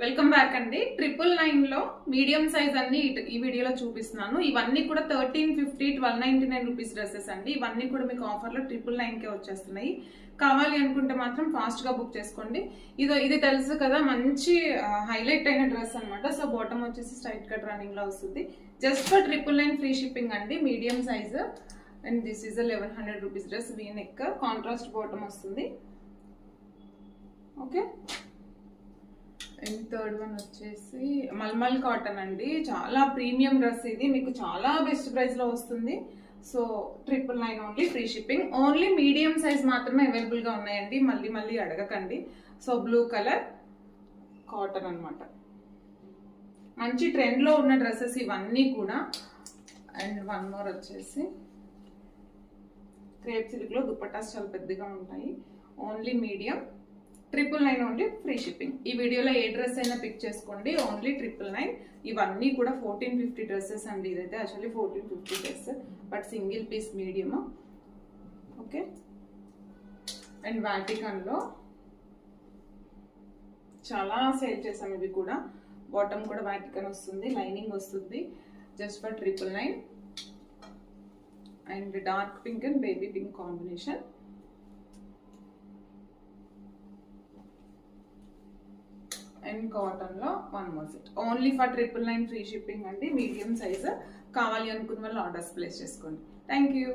Welcome back అండి. 999 లో medium size అన్ని ఈ వీడియోలో చూపిస్తున్నాను. ఇవన్నీ కూడా 1350 1299 రూపీస్ డ్రెస్సెస్ అండి. ఇవన్నీ కూడా మీకు ఆఫర్లో 999 కే వచ్చేస్తున్నాయి. కావాలి అనుకుంటే మాత్రం ఫాస్ట్ గా బుక్ చేసుకోండి. ఇది తెలుసు కదా, మంచి హైలైట్ అయిన డ్రెస్ అనమాట. సో బాటమ్ వచ్చేసి స్ట్రైట్ కట్ రన్నింగ్ లో వస్తుంది. జస్ట్ ఫర్ 999 ఫ్రీ షిప్పింగ్ అండి. Medium size and this is 1100 rupees dress. V neck contrast bottom వస్తుంది. ఓకే, అండ్ థర్డ్ వన్ వచ్చేసి మల్మల్ కాటన్ అండి. చాలా ప్రీమియం డ్రెస్ ఇది, మీకు చాలా బెస్ట్ ప్రైస్ లో వస్తుంది. So 999 only, free shipping. Only medium size మాత్రమే అవైలబుల్ గా ఉన్నాయండి. మళ్ళీ అడగకండి. సో బ్లూ కలర్ కాటన్ అనమాట. మంచి ట్రెండ్ లో ఉన్న డ్రెస్సెస్ ఇవన్నీ కూడా. అండ్ వన్ మోర్ వచ్చేసి క్రేప్ సిల్క్ లో దుపట్టాస్ చాలా పెద్దగా ఉంటాయి. Only medium, 999 only, free shipping. ఈ వీడియోలో ఏ డ్రెస్ అయినా పిక్ చేసుకోండి. ఓన్లీ 999. ఇవన్నీ కూడా 1450 డ్రెస్సెస్ అండి. ఇదైతే actually 1450 dress, but single piece medium. Okay, and Vatican లో చాలా సేల్ చేసాం. ఇవి కూడా బాటమ్ కూడా వాటికన్ వస్తుంది, లైనింగ్ వస్తుంది. Just for 999. And dark pink and baby pink combination. And cotton లో one more set. Only for 999 free shipping అండి. Medium size. కావాలి అనుకున్న వాళ్ళు ఆర్డర్స్ ప్లేస్ చేసుకోండి. Thank you.